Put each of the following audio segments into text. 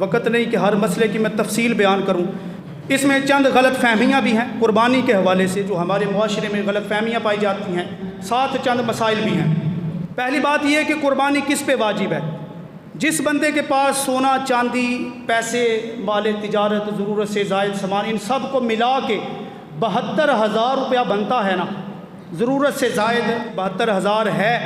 وقت نہیں کہ ہر مسئلے کی میں تفصیل بیان کروں۔ اس میں چند غلط فہمیاں بھی ہیں قربانی کے حوالے سے، جو ہمارے معاشرے میں غلط فہمیاں پائی جاتی ہیں، ساتھ چند مسائل بھی ہیں۔ پہلی بات یہ ہے کہ قربانی کس پہ واجب ہے؟ جس بندے کے پاس سونا، چاندی، پیسے، مال تجارت، ضرورت سے زائد سامان، ان سب کو ملا کے 72,000 روپیہ بنتا ہے نا، ضرورت سے زائد 72,000 ہے،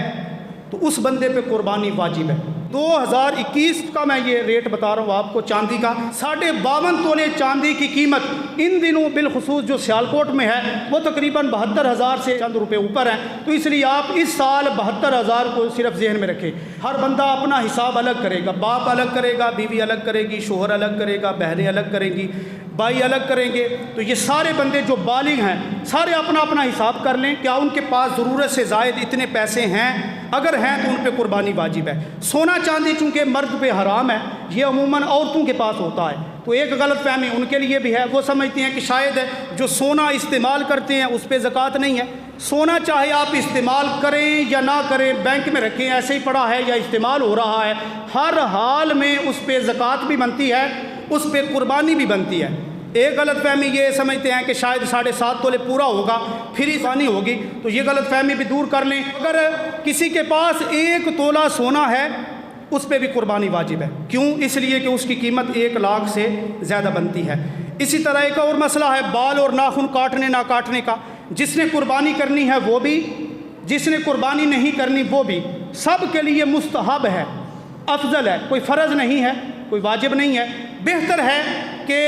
تو اس بندے پہ قربانی واجب ہے۔ 2021 کا میں یہ ریٹ بتا رہا ہوں آپ کو چاندی کا، 52.5 تولے چاندی کی قیمت ان دنوں بالخصوص جو سیالکوٹ میں ہے وہ تقریباً 72,000 سے چند روپے اوپر ہیں۔ تو اس لیے آپ اس سال 72,000 کو صرف ذہن میں رکھیں۔ ہر بندہ اپنا حساب الگ کرے گا، باپ الگ کرے گا، بیوی الگ کرے گی، شوہر الگ کرے گا، بہنیں الگ کریں گی، بھائی الگ کریں گے۔ تو یہ سارے بندے جو بالغ ہیں سارے اپنا اپنا حساب کر لیں، کیا ان کے پاس ضرورت سے زائد اتنے پیسے ہیں؟ اگر ہیں تو ان پہ قربانی واجب ہے۔ سونا چاندی چونکہ مرد پہ حرام ہے، یہ عموماً عورتوں کے پاس ہوتا ہے، تو ایک غلط فہمی ان کے لیے بھی ہے، وہ سمجھتے ہیں کہ شاید جو سونا استعمال کرتے ہیں اس پہ زکوٰۃ نہیں ہے۔ سونا چاہے آپ استعمال کریں یا نہ کریں، بینک میں رکھیں ایسے ہی پڑا ہے یا استعمال ہو رہا ہے، ہر حال میں اس پہ زکوٰۃ بھی بنتی ہے، اس پہ قربانی بھی بنتی ہے۔ ایک غلط فہمی یہ سمجھتے ہیں کہ شاید 7.5 تولے پورا ہوگا پھر ہی قربانی ہوگی، تو یہ غلط فہمی بھی دور کر لیں۔ اگر کسی کے پاس 1 تولہ سونا ہے اس پہ بھی قربانی واجب ہے۔ کیوں؟ اس لیے کہ اس کی قیمت 1 لاکھ سے زیادہ بنتی ہے۔ اسی طرح ایک اور مسئلہ ہے بال اور ناخن کاٹنے نہ کاٹنے کا۔ جس نے قربانی کرنی ہے وہ بھی، جس نے قربانی نہیں کرنی وہ بھی، سب کے لیے مستحب ہے، افضل ہے، کوئی فرض نہیں ہے، کوئی واجب نہیں ہے۔ بہتر ہے کہ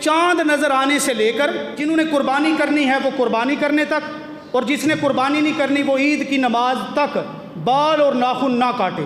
چاند نظر آنے سے لے کر جنہوں نے قربانی کرنی ہے وہ قربانی کرنے تک، اور جس نے قربانی نہیں کرنی وہ عید کی نماز تک بال اور ناخن نہ کاٹے۔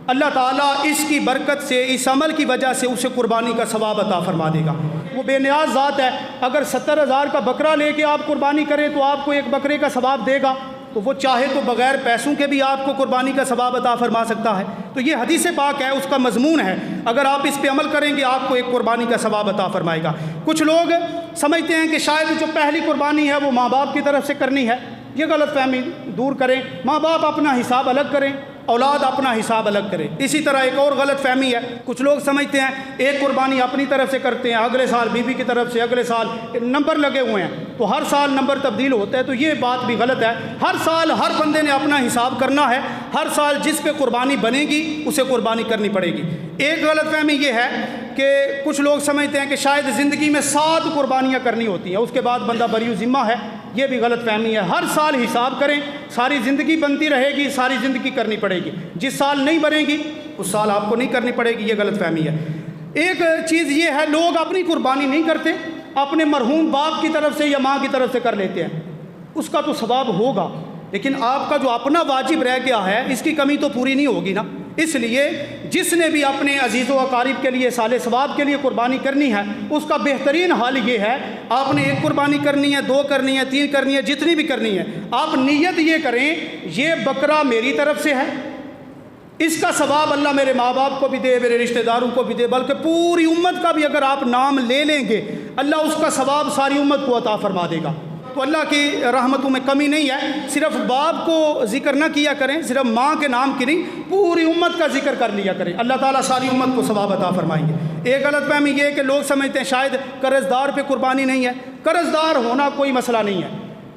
اللہ تعالیٰ اس کی برکت سے، اس عمل کی وجہ سے اسے قربانی کا ثواب عطا فرما دے گا۔ وہ بے نیاز ذات ہے، اگر 70,000 کا بکرا لے کے آپ قربانی کریں تو آپ کو 1 بکرے کا ثواب دے گا، تو وہ چاہے تو بغیر پیسوں کے بھی آپ کو قربانی کا ثواب عطا فرما سکتا ہے۔ تو یہ حدیث پاک ہے، اس کا مضمون ہے، اگر آپ اس پہ عمل کریں گے آپ کو 1 قربانی کا ثواب عطا فرمائے گا۔ کچھ لوگ سمجھتے ہیں کہ شاید جو پہلی قربانی ہے وہ ماں باپ کی طرف سے کرنی ہے، یہ غلط فہمی دور کریں۔ ماں باپ اپنا حساب الگ کریں، اولاد اپنا حساب الگ کرے۔ اسی طرح ایک اور غلط فہمی ہے، کچھ لوگ سمجھتے ہیں ایک قربانی اپنی طرف سے کرتے ہیں، اگلے سال بیوی کی طرف سے، اگلے سال نمبر لگے ہوئے ہیں تو ہر سال نمبر تبدیل ہوتا ہے، تو یہ بات بھی غلط ہے۔ ہر سال ہر بندے نے اپنا حساب کرنا ہے، ہر سال جس پہ قربانی بنے گی اسے قربانی کرنی پڑے گی۔ ایک غلط فہمی یہ ہے کہ کچھ لوگ سمجھتے ہیں کہ شاید زندگی میں 7 قربانیاں کرنی ہوتی ہیں، اس کے بعد بندہ بری ذمہ ہے، یہ بھی غلط فہمی ہے۔ ہر سال حساب کریں، ساری زندگی بنتی رہے گی، ساری زندگی کرنی پڑے گی، جس سال نہیں بنے گی اس سال آپ کو نہیں کرنی پڑے گی، یہ غلط فہمی ہے۔ ایک چیز یہ ہے، لوگ اپنی قربانی نہیں کرتے، اپنے مرحوم باپ کی طرف سے یا ماں کی طرف سے کر لیتے ہیں، اس کا تو ثواب ہوگا، لیکن آپ کا جو اپنا واجب رہ گیا ہے اس کی کمی تو پوری نہیں ہوگی نا۔ اس لیے جس نے بھی اپنے عزیز و اقارب کے لیے سال ثواب کے لیے قربانی کرنی ہے اس کا بہترین حال یہ ہے، آپ نے 1 قربانی کرنی ہے، 2 کرنی ہے، 3 کرنی ہے، جتنی بھی کرنی ہے، آپ نیت یہ کریں یہ بکرا میری طرف سے ہے، اس کا ثواب اللہ میرے ماں باپ کو بھی دے، میرے رشتہ داروں کو بھی دے، بلکہ پوری امت کا بھی اگر آپ نام لے لیں گے اللہ اس کا ثواب ساری امت کو عطا فرما دے گا۔ تو اللہ کی رحمتوں میں کمی نہیں ہے۔ صرف باپ کو ذکر نہ کیا کریں، صرف ماں کے نام کی نہیں، پوری امت کا ذکر کر لیا کریں، اللہ تعالیٰ ساری امت کو ثواب عطا فرمائیں گے۔ ایک غلط فہمی یہ ہے کہ لوگ سمجھتے ہیں شاید قرض دار پہ قربانی نہیں ہے۔ قرض دار ہونا کوئی مسئلہ نہیں ہے،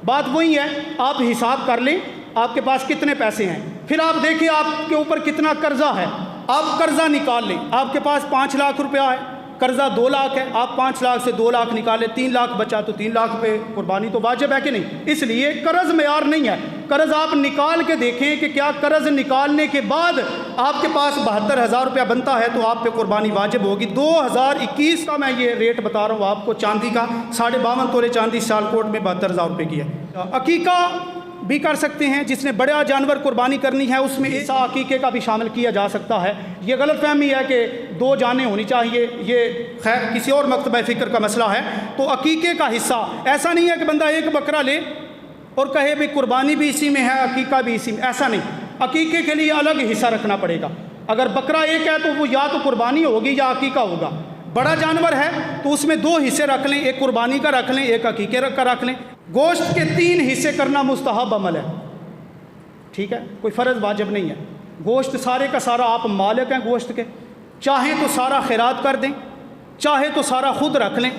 بات وہی ہے، آپ حساب کر لیں آپ کے پاس کتنے پیسے ہیں، پھر آپ دیکھیں آپ کے اوپر کتنا قرضہ ہے، آپ قرضہ نکال لیں۔ آپ کے پاس 5 لاکھ روپیہ ہے، قرضہ 2 لاکھ ہے، آپ 5 لاکھ سے 2 لاکھ نکالیں، 3 لاکھ بچا تو 3 لاکھ پہ قربانی تو واجب ہے کہ نہیں؟ اس لیے قرض معیار نہیں ہے، قرض آپ نکال کے دیکھیں کہ کیا قرض نکالنے کے بعد آپ کے پاس 72,000 روپیہ بنتا ہے تو آپ پہ قربانی واجب ہوگی۔ 2021 کا میں یہ ریٹ بتا رہا ہوں آپ کو چاندی کا، 52.5 تولے چاندی سیالکوٹ میں 72,000 روپے کی ہے۔ عقیقہ بھی کر سکتے ہیں، جس نے بڑا جانور قربانی کرنی ہے اس میں حصہ عقیقے کا بھی شامل کیا جا سکتا ہے۔ یہ غلط فہمی ہے کہ 2 جانیں ہونی چاہیے، یہ خیر کسی اور مکتبہ فکر کا مسئلہ ہے۔ تو عقیقے کا حصہ ایسا نہیں ہے کہ بندہ 1 بکرا لے اور کہے بھی قربانی بھی اسی میں ہے عقیقہ بھی اسی میں، ایسا نہیں، عقیقے کے لیے الگ حصہ رکھنا پڑے گا۔ اگر بکرا 1 ہے تو وہ یا تو قربانی ہوگی یا عقیقہ ہوگا۔ بڑا جانور ہے تو اس میں 2 حصے رکھ لیں، 1 قربانی کا رکھ لیں، 1 عقیقے کا رکھ لیں۔ گوشت کے 3 حصے کرنا مستحب عمل ہے، ٹھیک ہے، کوئی فرض واجب نہیں ہے۔ گوشت سارے کا سارا آپ مالک ہیں گوشت کے، چاہیں تو سارا خیرات کر دیں، چاہے تو سارا خود رکھ لیں،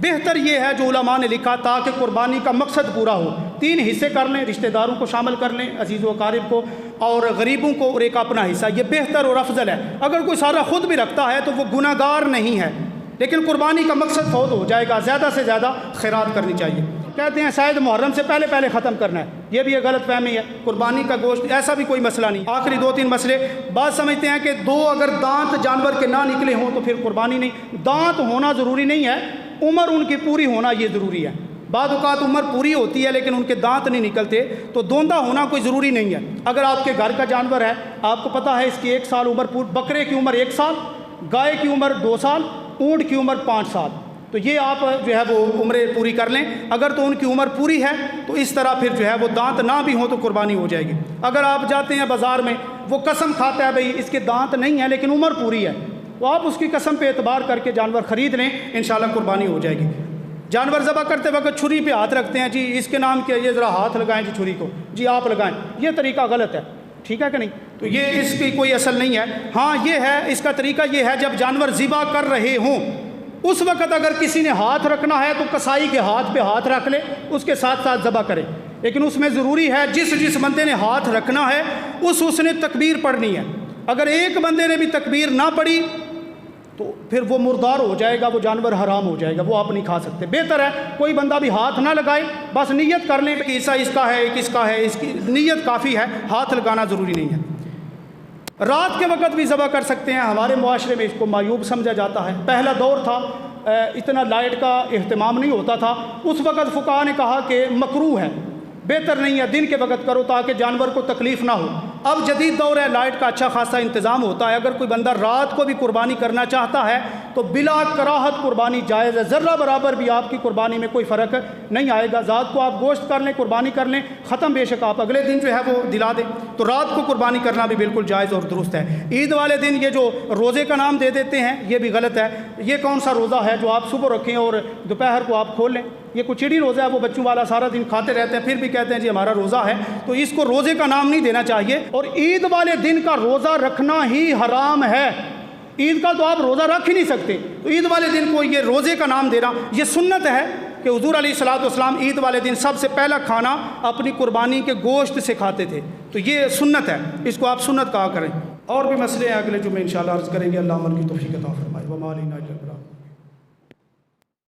بہتر یہ ہے جو علماء نے لکھا تاکہ قربانی کا مقصد پورا ہو، 3 حصے کر لیں، رشتہ داروں کو شامل کر لیں، عزیز و اقارب کو اور غریبوں کو، اور ایک اپنا حصہ، یہ بہتر اور افضل ہے۔ اگر کوئی سارا خود بھی رکھتا ہے تو وہ گناہ گار نہیں ہے، لیکن قربانی کا مقصد فوت ہو جائے گا، زیادہ سے زیادہ خیرات کرنی چاہیے۔ کہتے ہیں شاید محرم سے پہلے ختم کرنا ہے، یہ بھی ایک غلط فہمی ہے۔ قربانی کا گوشت ایسا بھی کوئی مسئلہ نہیں۔ آخری 2-3 مسئلے، بعض سمجھتے ہیں کہ 2 اگر دانت جانور کے نہ نکلے ہوں تو پھر قربانی نہیں۔ دانت ہونا ضروری نہیں ہے، عمر ان کی پوری ہونا یہ ضروری ہے۔ بعض اوقات عمر پوری ہوتی ہے لیکن ان کے دانت نہیں نکلتے، تو دوندا ہونا کوئی ضروری نہیں ہے۔ اگر آپ کے گھر کا جانور ہے، آپ کو پتہ ہے اس کی 1 سال عمر، بکرے کی عمر 1 سال، گائے کی عمر 2 سال، اونٹ کی عمر 5 سال، تو یہ آپ جو ہے وہ عمریں پوری کر لیں۔ اگر تو ان کی عمر پوری ہے تو اس طرح پھر جو ہے وہ دانت نہ بھی ہوں تو قربانی ہو جائے گی۔ اگر آپ جاتے ہیں بازار میں، وہ قسم کھاتا ہے بھئی اس کے دانت نہیں ہیں لیکن عمر پوری ہے، تو آپ اس کی قسم پہ اعتبار کر کے جانور خرید لیں، انشاءاللہ قربانی ہو جائے گی۔ جانور ذبح کرتے وقت چھری پہ ہاتھ رکھتے ہیں، جی اس کے نام کیا، یہ ذرا ہاتھ لگائیں جی چھری کو، جی آپ لگائیں، یہ طریقہ غلط ہے، ٹھیک ہے کہ نہیں؟ تو یہ اس کی کوئی اصل نہیں ہے۔ ہاں یہ ہے، اس کا طریقہ یہ ہے جب جانور ذبح کر رہے ہوں اس وقت اگر کسی نے ہاتھ رکھنا ہے تو کسائی کے ہاتھ پہ ہاتھ رکھ لے، اس کے ساتھ ساتھ ذبح کرے، لیکن اس میں ضروری ہے جس بندے نے ہاتھ رکھنا ہے اس نے تکبیر پڑھنی ہے۔ اگر ایک بندے نے بھی تکبیر نہ پڑھی تو پھر وہ مردار ہو جائے گا، وہ جانور حرام ہو جائے گا، وہ آپ نہیں کھا سکتے۔ بہتر ہے کوئی بندہ بھی ہاتھ نہ لگائے، بس نیت کر لیں کہ حصہ اس کا ہے، ایک اس کا ہے، اس کی نیت کافی ہے، ہاتھ لگانا ضروری نہیں ہے۔ رات کے وقت بھی ذبح کر سکتے ہیں، ہمارے معاشرے میں اس کو معیوب سمجھا جاتا ہے۔ پہلا دور تھا، اتنا لائٹ کا اہتمام نہیں ہوتا تھا، اس وقت فقہاء نے کہا کہ مکروہ ہے، بہتر نہیں ہے دن کے وقت کرو تاکہ جانور کو تکلیف نہ ہو۔ اب جدید دور ہے، لائٹ کا اچھا خاصا انتظام ہوتا ہے، اگر کوئی بندہ رات کو بھی قربانی کرنا چاہتا ہے تو بلا کراہت قربانی جائز ہے، ذرہ برابر بھی آپ کی قربانی میں کوئی فرق نہیں آئے گا۔ ذات کو آپ گوشت کر لیں، قربانی کر لیں، ختم، بے شک آپ اگلے دن جو ہے وہ دلا دیں، تو رات کو قربانی کرنا بھی بالکل جائز اور درست ہے۔ عید والے دن یہ جو روزے کا نام دے دیتے ہیں یہ بھی غلط ہے۔ یہ کون سا روزہ ہے جو آپ صبح رکھیں اور دوپہر کو آپ کھول لیں؟ یہ کوئی چڑی روزہ ہے، وہ بچوں والا سارا دن کھاتے رہتے ہیں، پھر بھی کہتے ہیں جی ہمارا روزہ ہے، تو اس کو روزے کا نام نہیں دینا چاہیے۔ اور عید والے دن کا روزہ رکھنا ہی حرام ہے، عید کا تو آپ روزہ رکھ ہی نہیں سکتے، تو عید والے دن کو یہ روزے کا نام دینا، یہ سنت ہے کہ حضور علیہ الصلوۃ والسلام عید والے دن سب سے پہلا کھانا اپنی قربانی کے گوشت سے کھاتے تھے، تو یہ سنت ہے، اس کو آپ سنت کہا کریں۔ اور بھی مسئلے ہیں اگلے جمعے انشاءاللہ عرض کریں گے۔ اللہ عمل کی توفیق عطا فرمائے۔ وما علینا الا